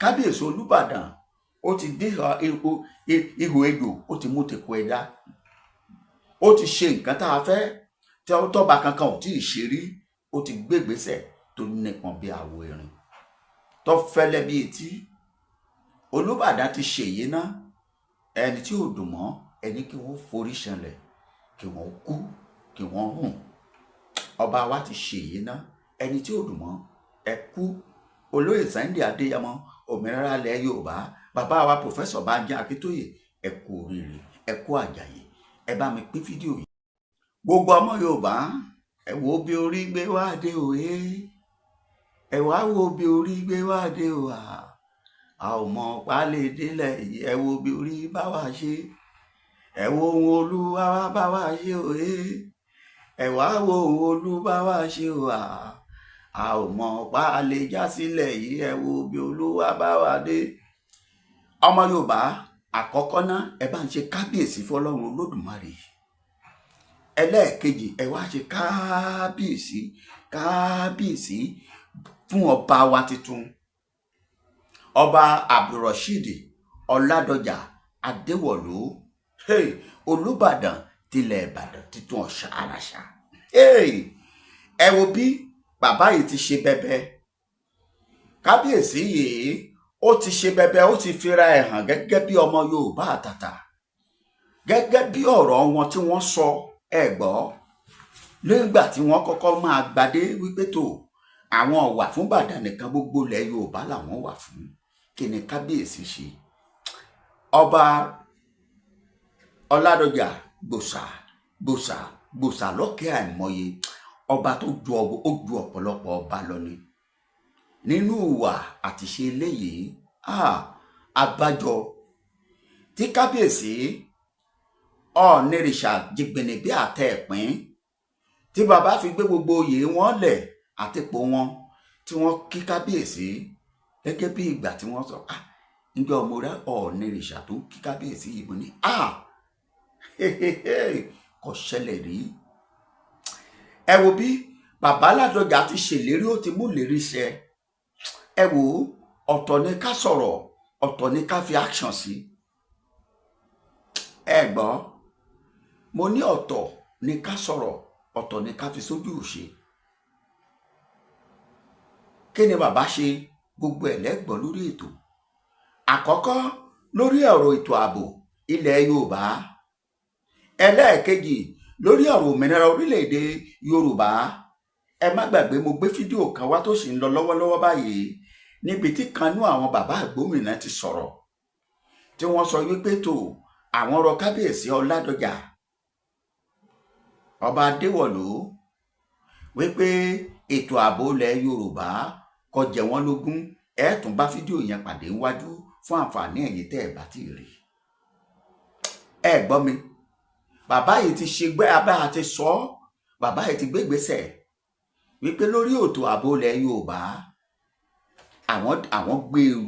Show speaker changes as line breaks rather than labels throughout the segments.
kábíyèsí Olúbàdàn ó ti dé ihò ejò, ó ti mú tèkó ẹja, ó ti ṣe nǹkan tá a fẹ́ tí tọ́ba kankan ò tí ì ṣe rí. Ó ti gbé ìgbésẹ̀ tó nípọn bí àwo erin, tó fẹ́lẹ́ bí etí. Olúbàdàn ti ṣèyí ná, ẹni tí ò dùn mọ́ ẹni kí wọ́n forí ṣanlẹ̀, kí wọ́n kú, kí wọ́n rùn. Ọba wa ti ṣèyí ná, ẹni tí ò dùn mọ́ ẹ kú. Olóyè Sunday Adéyẹmọ, òmìnira ilẹ̀ Yorùbá, bàbá wa Pòfẹ́sọ̀ Bánjí Akíntóyè, ẹ kú oríire, ẹ kú àjàyè. Ẹ bá mi pín fídíò yìí. Gbogbo ọmọ Yorùbá, ẹ wo bí orí gbé wá dé òye, ẹ wá wo bí orí gbé wá dé òhà. A ò mọ pálẹ̀ délẹ̀ yìí, ẹ wo bí orí bá wá ṣe, ẹ wo ohun Olúwa wá bá wá ṣe òye, ẹ wá wo ohun Olúwa wá ṣe òhà. A ò mọ pálẹ̀ já sílẹ̀ yìí, ẹ wo bí Olúwa bá wá dé. Ọmọ Yorùbá, àkọ́kọ́ ná, ẹ bá ń ṣe kábíyèsí fọ́lọ́run Olódùmarè. Ẹlẹ́ẹ̀kejì, ẹ wá ṣe kábíyèsí kábíyèsí fún ọba wa tuntun, ọba Abdulrasheed Ọládọjà Adéwọ̀lú, Olúbàdàn tilẹ̀ Ìbàdàn titun ọ̀ṣà àràṣà. Ẹ wo bí bàbá yìí ti ṣe bẹbẹ. Kábíyèsí yìí ó ti ṣe bẹbẹ, ó ti fira ẹ̀ hàn gẹ́gẹ́ bí ọmọ Yorùbá àtàtà, gẹ́gẹ́ bí ọ̀rọ̀ wọn tí wọ́n sọ. Ẹ gbọ́, nígbà tí wọ́n kọ́kọ́ máa gbadé wípé tó àwọn ọ̀wà fún Ìbàdàn nìkan, gbogbo ilẹ̀ Yorùbá làwọn wà fún. Kí ni kábíyèsí ṣe? Ọba Ọládọjà gbòsà lọ́kẹ́ àìmọye, ọba tó ju ọ̀pọ̀lọpọ̀ ọba lọ ni nínú ìwà àti ṣe eléyìí. Àbájọ tí kábíyèsí Ọ̀ọ̀nìrìṣà jìgbìnì bí àtẹ ẹ̀pín, tí bàbá fi gbé gbogbo oyè wọn lẹ̀ àtìpó wọn, tí wọ́n kí kábíyèsí gẹ́gẹ́ bí ìgbà tí wọ́n sọ ǹjẹ́ ọmọ rẹ Ọ̀ọ̀nìrìṣà tó kí kábíyèsí yìí mo ní kò ṣẹlẹ̀ rí. Ẹ wo bí bàbá Ládọjà ti ṣèlérí, ó ti mú lérí ṣẹ. Ẹ wo, ọ̀tọ̀ ni ká sọ̀rọ̀, ọ̀tọ̀ ni ká fi action sí. Ẹ gbọ́, mo ní ọ̀tọ̀ ni ká sọ̀rọ̀, ọ̀tọ̀ ni ká fi sójú ṣe. Kí ni bàbá ṣe? Gbogbo ẹ̀ lẹ́gbọ̀n lórí ètò. Àkọ́kọ́, lórí ọ̀rọ̀ ètò ààbò ilẹ̀ Yorùbá. Ẹlẹ́ẹ̀kejì, lórí ọ̀rọ̀ òmìnira orílẹ̀-èdè Yorùbá. Ẹ má gbàgbé, mo gbé fídíò kan wá tó sì ń lọ lọ́wọ́lọ́wọ́ báyìí, níbi tí kanú àwọn bàbá Ìgbómìnà ti sọ̀rọ̀, tí wọ́n sọ wípé tó àwọn rọ kábíyèsí Ọládọjà ọba Adéwọ̀lú wípé ètò ààbò ilẹ̀ Yorùbá kò jẹ wọ́n lógún. Ẹ tún bá fídíò yẹn pàdé níwájú fún àǹfààní ẹ̀yin tẹ́ ẹ bá ti rí. Ẹ gbọ́ mi, bàbá yìí ti ṣe gbé abá àti sọ, bàbá yìí ti gbé ìgbésẹ̀ wípé lórí ètò ààbò ilẹ̀ Yorùbá àwọn gbèrú.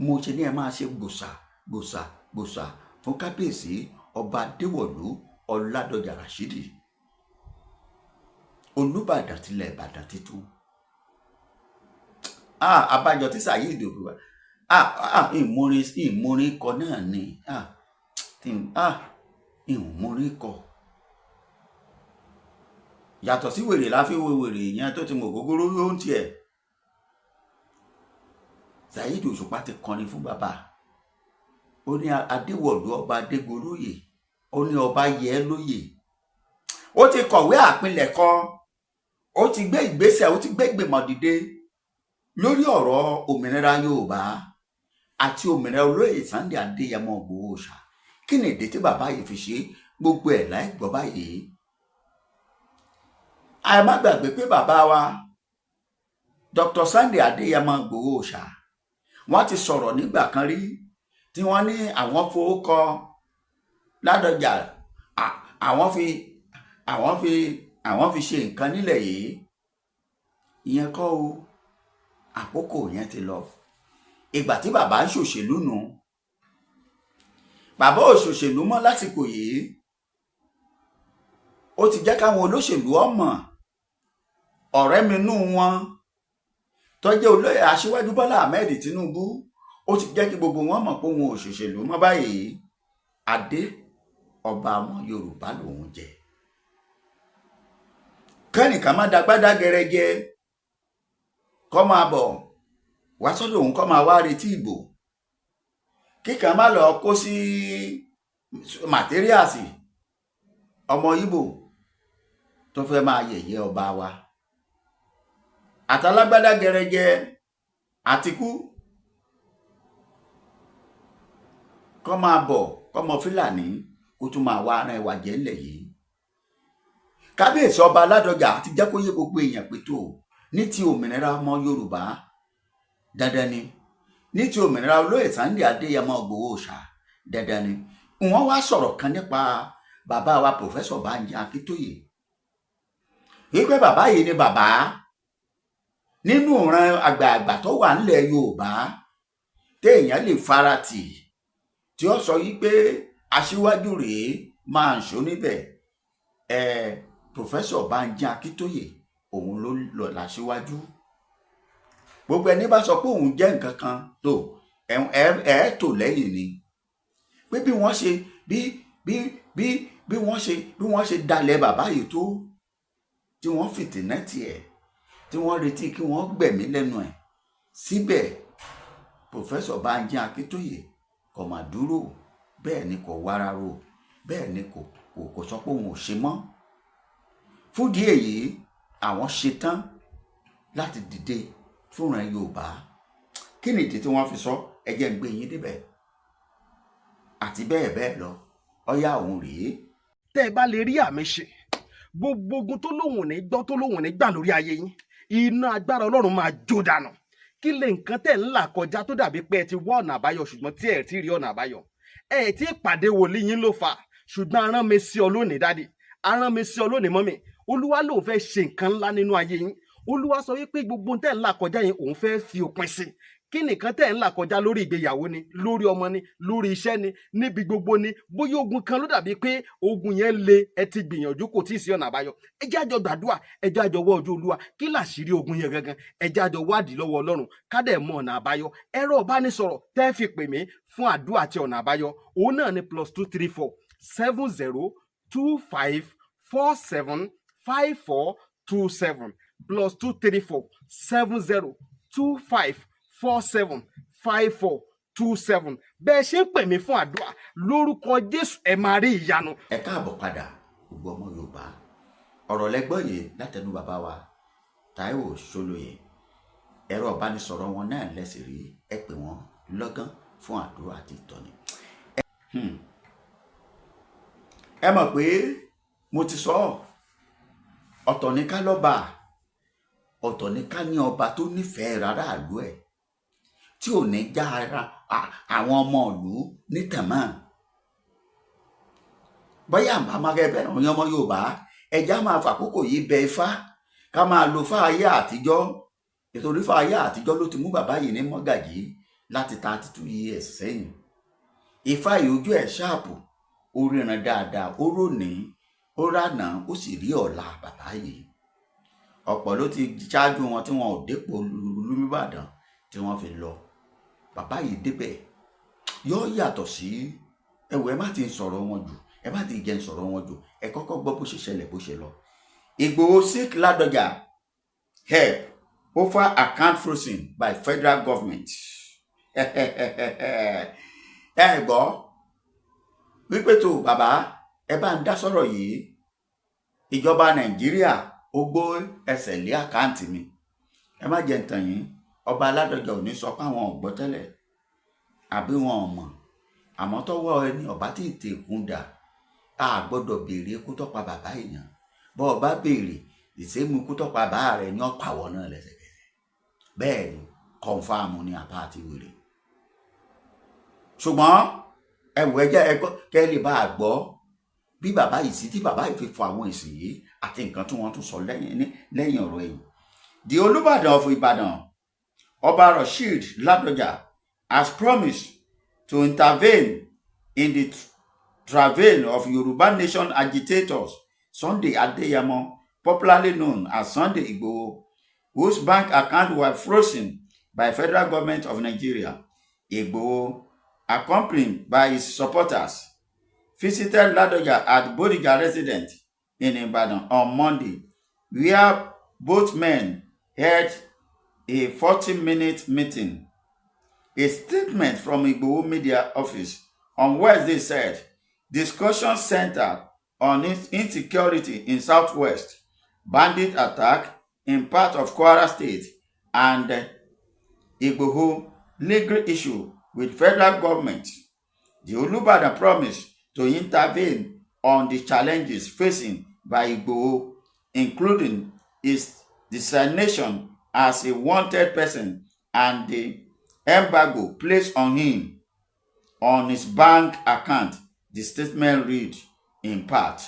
Mo ṣe ní ẹ máa ṣe gbòsà fún kábíyèsí ọba Adéwọ̀lú Ọládọjà Ràṣídì, Olúbàdàn tilẹ̀ Ìbàdàn titun. Abájọ tí Saheed Òṣùpá ìmúrin kọ náà ni ìmúrin kọ. Yàtọ̀ sí wèrè láfi wo wèrè yẹn tó ti mọ̀ gógóró yóò ń tiẹ̀. Saheed Òṣùpá ti kọrin fún bàbá, ó ní Adéwọ̀lú ọba Adégoróyè, ó ní ọba yẹ lóyè. Ó ti kọ̀wé àpilẹ̀kọ, ó ti gbé ìgbésẹ̀, ó ti gbé ìgbìmọ̀ dìde lórí ọ̀rọ̀ òmìnira Yorùbá àti òmìnira olóyè Sunday Adéyẹmọ Ìgbòho Òòṣà. Kí ni ìdí tí bàbá yìí fi ṣe? Gbogbo ẹ̀ láì gbọ́ báyìí. A má gbàgbé pé bàbá wa Dr. Sunday Adéyẹmọ Ìgbòho Òòṣà, wọ́n ti sọ̀rọ̀ nígbà kan rí tí wọ́n ní àwọn fowókọ Ládọjà, àwọn fi ṣe nǹkan nílẹ̀ yìí. Ìyẹn kọ́ o, àkókò yẹn ti lọ. Ìgbà tí bàbá ń ṣòṣèlú nù, bàbá ò ṣòṣèlú mọ́ lásìkò yìí. Ó ti jẹ́ káwọn olóṣèlú ọmọ ọ̀rẹ́ mi nú wọn tó jẹ́ olóyè Aṣíwájú Bọ́lá Ahmed Tinubu ó ti jẹ́ kí gbogbo wọn mọ̀ pé òun ò ṣòṣèlú mọ́ báyìí. Adé ọba àwọn Yorùbá lòun jẹ. Kẹ́nìkan má dagbádá gẹrẹjẹ kọ́ máa bọ̀ wá sọ́dọ̀ òun kọ́ máa wá retí ìbò. Kíkan má lọ kó sí màtíríàsì ọmọ Ìgbò tó fẹ́ máa yẹ̀yẹ́ ọba wa. Àtàlágbádá gẹrẹjẹ Àtíkú kọ́ máa bọ̀ kọ́mọ Fúlàní kó tún máa wá ara ẹwà jẹ́ ńlẹ̀ yìí. Kábíyèsí ọba Ládọjà ti jẹ́ kó yé gbogbo èèyàn pé tó ní ti òmìnira ọmọ Yorùbá dandan ni, ní ti òmìnira olóyè Sunday Adéyẹmọ Ìgbòho Òòṣà dandan ni. Wọ́n wá sọ̀rọ̀ kan nípa bàbá wa Pòfẹ́sọ̀ Bánjí Akíntóyè wípé bàbá yìí ni bàbá nínú ìran àgbààgbà tó wà nílẹ̀ Yorùbá téèyàn lè faratì tí ó sọ wípé aṣíwájú rèé máa ń ṣó níbẹ̀. Pòfẹ́sọ̀ Bánjí Akíntóyè òun ló lọ láṣíwájú. Gbogbo ẹni bá sọ pé òun jẹ́ nǹkan kan tó tò lẹ́yìn ni pé bí wọ́n ṣe dalẹ̀ bàbá yìí tó tí wọ́n fìtínẹ́tì ẹ̀ tí wọ́n retí kí wọ́n gbẹ̀mí lẹ́nu ẹ̀ síbẹ̀ Pòfẹ́sọ̀ Bánjí Akíntóyè kò mà dúró, bẹ́ẹ̀ ni kò wárárò, bẹ́ẹ̀ ni kò sọ pé òun ò ṣe mọ́. Fúndìí èyí àwọn ṣetán láti dìde fúnra Yorùbá. Kí nìdí tí wọ́n fi sọ? Ẹ jẹ́ n gbé yín débẹ̀ àti bẹ́ẹ̀ bẹ́ẹ̀ lọ. Ọyá òun rèé.
Tẹ́ ẹ bá lè rí àmì ṣe gbogbo ogun tó lóhùn ní gbọ́ tó lóhùn ní gbà lórí ayé yín, iná agbára Ọlọ́run máa jó dànù. Kí lè nǹkan tẹ̀ ń là kọjá tó dàbí pé ẹ ti wá ọ̀nà àbáyọ ṣùgbọ́n tí ẹ ti rí ọ̀nà àbáyọ? Ẹ ti pàdé wòlíì yín ló fà, ṣùgbọ́n arán mi sí ọ lónìí dádì, arán mi sí ọ lónìí mọ́mì. Olúwa lòun fẹ́ ṣe nǹkan ńlá nínú ayé yín. Olúwa sọ wípé gbogbo tẹ̀ ń là kọjá yẹn òun fẹ́ fi òpin sí. Kí nìkan tẹ̀ ń là kọjá lórí ìgbéyàwó ni, lórí ọmọ ni, lórí iṣẹ́ ni, níbi gbogbo ni, bóyá ogun kan ló dàbí pé ogun yẹn le, ẹ ti gbìyànjú kò tí ì sí ọ̀nà àbáyọ. Ẹ jẹ́ àjọ gbàdúrà, ẹ jẹ́ àjọ wá ojú Olúwa. Kí làṣírí ogun yẹn gangan? Ẹ jẹ́ àjọ wádìí lọ́wọ́ Ọlọ́run ká dẹ̀ mọ ọ̀nà àbáyọ. Ẹ̀rọ ìbánisọ̀rọ̀ tẹ́ fi pè mí fún àdúrà àti ọ̀nà àbáyọ òun náà ni +234 7025 475427 +234 7025 475427. Bẹ́ẹ̀ ṣe ń pè mí fún àdúrà lórúkọ Jésù ẹ máa rí ìyanu.
Ẹ káàbọ̀ padà gbogbo ọmọ Yorùbá. Ọ̀rọ̀ lẹ́gbọ́n yìí látẹnu bàbá wa Táíwò Ṣólóyè. Ẹ̀rọ ìbánisọ̀rọ̀ wọn náà lẹ́sìn rí, ẹ pè wọ́n lọ́gán fún àdúrà àti ìtọ́ni. Ẹ mọ̀ pé mo ti sọ ọ̀tọ̀ ní ká lọ́ba, ọ̀tọ̀ ní ká ní ọba tó nífẹ̀ẹ́ rárá ìlú ẹ̀ tí ò ní já ara àwọn ọmọ ìlú nítẹ̀mọ́. Bóyá àmàgẹ́bẹ́ ọ̀yàn ọmọ Yorùbá ẹja máa fàkókò yìí bẹ Ifá ká máa lo fáayé àtijọ́, nítorí fáayé àtijọ́ ló ti mú bàbá yìí ní mọ́gàjí láti 32 years sẹ́yìn. Ifá yìí ojú ẹ̀ ṣáàpù, ó ríran dáadáa, ó ròní, ó rànà, ó sì rí ọ̀la bàbá yìí. Ọ̀pọ̀ ló ti ṣáájú wọn tí wọn ò dépò Olúbàdàn tí wọ́n fi lọ. Bàbá yìí débẹ̀ yóò yàtọ̀ sí ẹwẹ́ má ti sọ̀rọ̀ wọn jù, ẹ má ti jẹ́ sọ̀rọ̀ wọn jù, ẹ kọ́kọ́ gbọ́ bó ṣe ṣẹlẹ̀ bó ṣe lọ. Ìgbòho sick Ládọjà, help over account frozen by federal government. Ẹ gbọ́ wípé tó bàbá ẹ bá ń dá sọ̀rọ̀ yìí, ìjọba Nàìjíríà ó gbó ẹsẹ̀ lé àkáǹtì mi. Ẹ má jẹ́ ntàn yín, ọba Ládọjà ò ní sọ pé àwọn ò gbọ́ tẹ́lẹ̀ àbí wọn ò mọ̀, àmọ́ tọ́wọ́ ẹni ọba tí ì tẹ̀kùn dà á gbọ́dọ̀ béèrè ikú tó pa bàbá èèyàn. Bọ́ ọba béèrè ìsẹ́mu ikú tó pa bàbá rẹ̀ ní ọ̀pàwọ̀ náà lẹ́sẹ̀kẹsẹ̀. Bẹ́ẹ̀ ni kọ̀ǹfàmù ni àbá àti wèrè. Ṣùgbọ́n ẹ̀wù ẹjẹ́ ẹgbọ́ kẹ́ lè bá a gbọ́ bí bàbá yìí sí tí bàbá yìí fi fọ àwọn èsì yìí àti nǹkan tí wọ́n tún sọ lẹ́yìn ọ̀rọ̀ yìí. The Olúbàdàn of Ìbàdàn, Ọba Rasheed Ládọjà, has promised to intervene in the travail of Yoruba Nation agitators Sunday Adeyemo, popularly known as Sunday Igboho, whose bank accounts were frozen by federal government of Nigeria. Igboho, accompanied by his supporters, visited Ladoja at Bodija residence in Ibadan on Monday, where both men held a 40-minute meeting. A statement from Igboho media office on Wednesday said, discussion centered on insecurity in Southwest, bandit attack in part of Kwara State, and Igboho legal issue with federal government. The Olubadan promised to intervene on the challenges facing by Igboho, including his designation as a wanted person and the embargo placed on him on his bank account. The statement read in part.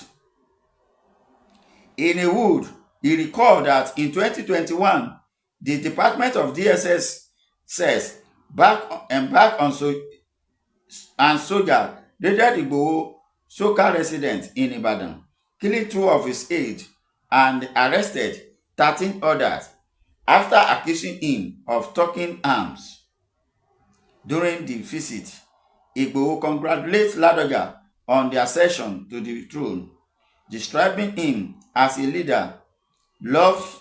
In a word, he recalled that in 2021, the Department of DSS says embarked on soldier raided Igboho Soka resident in Ibadan, killing 2 of his aides and arrested 13 others after accusing him of taking arms. During the visit, Igboho congratulates Ladoja on the accession to the throne, describing him as a leader loved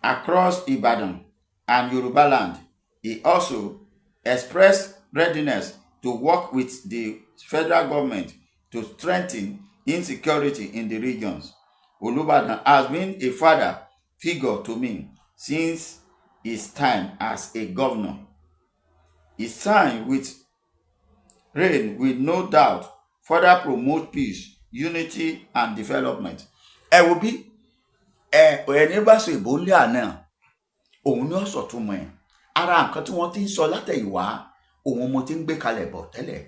across Ibadan and Yoruba land. He also expressed readiness to work with the federal government to strengthen insecurity in the regions. Olubadan has been a father figure to me since his time as a governor. His time with reign will no doubt further promote peace, unity, and development. Ẹ wo bí ẹni bá sọ ìbò ńlẹ̀ àná òun ni ó sọ túmọ̀ ẹ̀. Ara nǹkan tí wọ́n ti ń sọ látẹ̀yìnwá òun mo ti ń gbé kalẹ̀ bọ̀ tẹ́lẹ̀.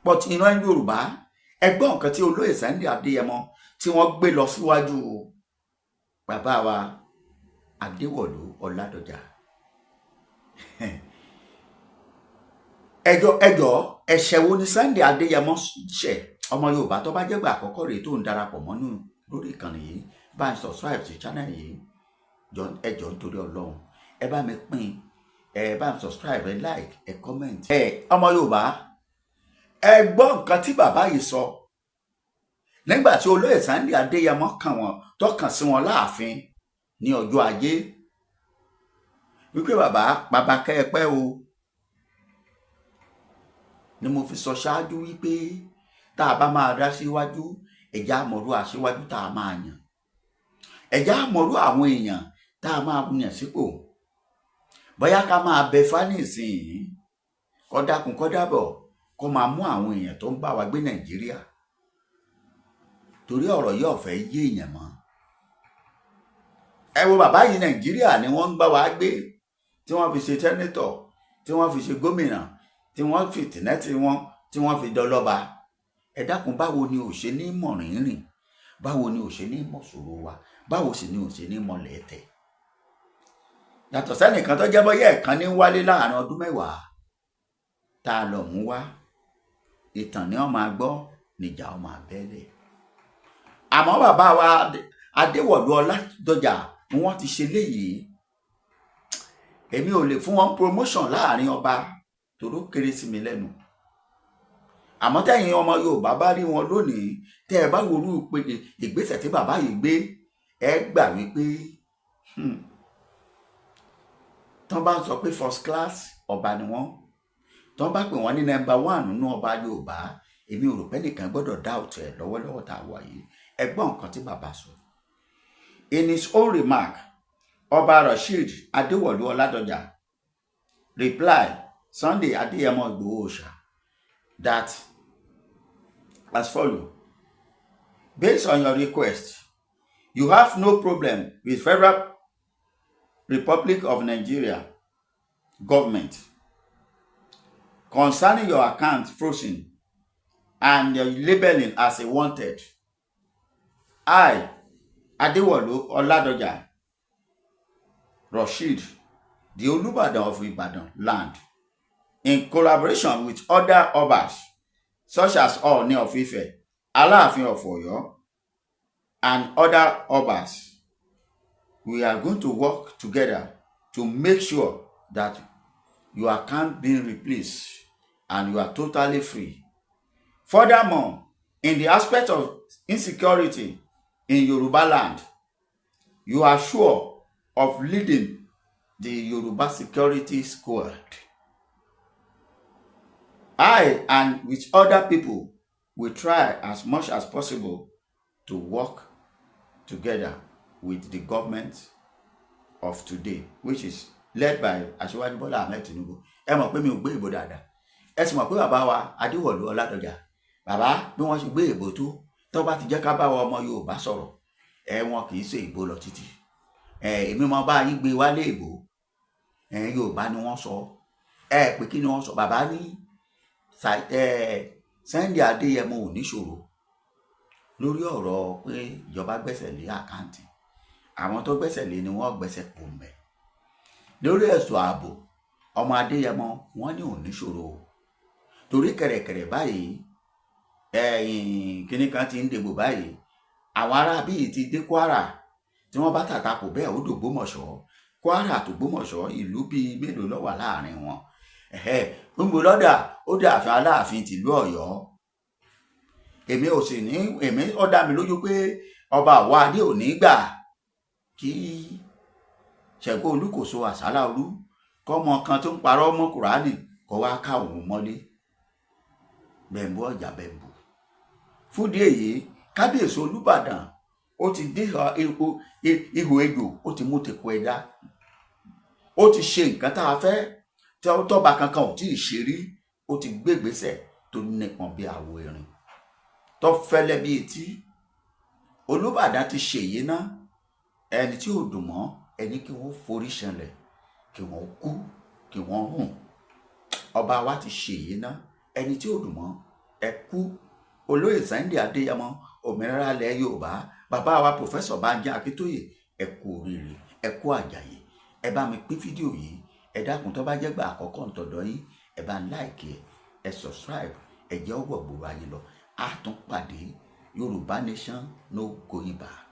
But ìran Yorùbá ẹgbọ́n nǹkan tí olóyè Sunday Adéyẹmọ tí wọ́n gbé lọ síwájú bàbá wa Adéwọ̀lú Ọládọjà. ẹjọ́ ẹ̀ṣẹ̀ wo ni Sunday Adéyẹmọ ṣẹ̀? Ọmọ Yorùbá tó bá jẹ́ gbà àkọ́kọ́ rèé tó ń darapọ̀ mọ́nú lórí ìkànnì yìí bá ń subscribe sí channel yìí ẹjọ́ nítorí Ọlọ́run ẹ bá mi pín ẹ bá mi subscribe ẹ like ẹ comment. Ọmọ Yorùbá ẹ gbọ́ nǹkan tí bàbá yìí sọ nígbà tí olóyè Sunday Adéyẹmọ tọkàn sí wọn láàfin ní ọjọ́ Ajé wípé bàbá kẹ́ ẹ pẹ́ o, ni mo fi sọ ṣáájú wípé tá a bá máa dá síwájú ẹjá àmọ̀rú àṣíwájú tá a máa yàn, ẹjá àmọ̀rú àwọn èèyàn tá a máa yàn sípò. Bóyá ká máa bẹ fánìsìn kó dákun kó dábọ̀ kó máa mú àwọn èèyàn tó ń bá wa gbé Nàìjíríà, torí ọ̀rọ̀ yóò fẹ́ yé èèyàn mọ́. Ẹ wo bàbá yìí, Nàìjíríà ni wọ́n ń bá wa gbé, tí wọ́n fi ṣe sẹ́nétọ̀, tí wọ́n fi ṣe gómìnà, tí wọ́n fi tìnẹ́tì wọn, tí wọ́n fi dọlọ́ba. Ẹ dákun, báwo ni ò ṣe ní mọ̀ rìnrìn, báwo ni ò ṣe ní mọ̀ ṣòro wa, báwo sì ni ò ṣe ní mọ̀ lẹ́tẹ̀. Yàtọ̀ sẹ́nìkan tó jẹ́ bọ́yá ẹ̀kan ní wálé láàrin ọdún 10 tá a lọ mú wá, ìtàn ni wọ́n máa gbọ́, níjà wọ́n máa bẹ́lẹ̀. Àmọ́ bàbá wa Adéwọ̀lú Ọládọjà ni wọ́n ti ṣe léyìí. Èmi ò lè fún wọn promotion láàrin ọba toró kéré sí mi lẹ́nu. Àmọ́ tẹ́yin ọmọ Yorùbá bá rí wọn lónìí, tẹ́ ẹ bá worú pé ìgbésẹ̀ tí bàbá yìí gbé, ẹ gbà wípé tán bá ń sọ pé first class ọba ni wọ́n, tán bá pè wọ́n ní number 1 nínú ọba Yorùbá, èmi ò rò pé nìkan gbọ́dọ̀ doubt ẹ̀ lọ́wọ́lọ́wọ́ tá a wà yìí. Ẹ gbọ́ nǹkan tí bàbá sọ. In his own remark, Ọba Rasheed Adéwọ̀lú Ọládọjà replied Sunday Adéyẹmọ Ìgbòho Òòṣà that as follow: based on your request, you have no problem with Federal Republic of Nigeria government concerning your account frozen and your labeling as a wanted. I, Adéwọ̀lú Ọládọjà Rasheed, the Olubadan of Ibadan land, in collaboration with other Obas such as Ooni of Ife, Aláàfin of Ọ̀yọ́, and other Obas, we are going to work together to make sure that your account being replaced and you are totally free. Furthermore, in the aspect of insecurity in Yoruba land, you are sure of leading the Yoruba Security Squad. I and with other people will try as much as possible to work together with the government of today, which is led by Aṣíwájú Bọ́lá Ahmed Tinubu. Ẹ mọ̀ pé mi ò gbé ìbò dáadáa. Ẹ sì mọ̀ pé bàbá wa Adéwọ̀lú Ọládọjà, bàbá bí wọ́n ṣe gbé ìbò tó bá ti jẹ́ ká bá wa ọmọ Yorùbá sọ̀rọ̀, wọn kì í ṣe ìbò lọ títí. Èmi mọ bá yín gbé wálé ìbò. Yorùbá ni wọ́n sọ. Pé kí ni wọ́n sọ? Bàbá ní Sunday Adéyẹmọ ò níṣòro lórí ọ̀rọ̀ pé ìjọba gbẹ́sẹ̀ lé àkáǹtì. Àwọn tó gbẹ́sẹ̀ lé ni wọ́n gbẹ́sẹ̀ kò mẹ́. Lórí ẹ̀sùn ààbò, ọmọ Adéyẹmọ wọ́n ní ò níṣòro. Torí kẹ̀rẹ̀kẹ̀rẹ̀ báyìí, kíní kan ti ń dègbò báyìí. Àwọn ará bíi ti dé Kwara tí wọ́n bá tàtàkù bẹ́ẹ̀ ó d'Ògbómọ̀ṣọ́. Kwara àti Ògbómọ̀ṣọ́ ìlú bíi mélòó ló wà láàrin wọn. Gbogbo lọ́dà ó dàfin Aláàfin tìlú Ọ̀yọ́. Èmi ó dá mi lójú pé ọba àwa adé ò ní gbà kí Ṣẹ̀gó Olúkòso Àsálà Olú kọ́mọ kan tó ń parọ́ mọ́ Kùránì kó wá ká òun mọ́lé. Bẹ̀m̀bú ọjà bẹ̀m̀bú. Fúdìí èyí, Kábíyèsí Olúbàdàn ó ti dé ihò ejò, ó ti mú tèkó ẹ̀dá. Ó ti ṣe nǹkan tá a fẹ́ tí tọ́ba kankan ò tí ì ṣe rí. Ó ti gbé ìgbésẹ̀ tó nípọn bí àwo erin, tó fẹ́lẹ́ bí etí. Olúbàdàn ti ṣe èyí ná. Ẹni tí ò dùn mọ́ ẹni kí wọ́n forí ṣanlẹ̀, kí wọ́n kú, kí wọ́n hùn. Ọba wa ti ṣe èyí ná. Ẹni tí ò dùn mọ́ ẹ kú. Olóyè Sunday Adéyẹmọ òmìnira ilẹ̀ Yorùbá, bàbá wa Pòfẹ́sọ̀ Bánjí Akíntóyè, ẹ kú oríire, ẹ kú àjàyè. Ẹ bá mi pín fídíò yìí. Ẹ dákun tó bá jẹ́ gbà àkọ́kọ́ ntọ̀dọ̀ yín, ẹ bá like ẹ subscribe, ẹ jẹ́ ọwọ́ gbòòrò ayé lọ. A tún pàdé. Yorùbá Nation no going back.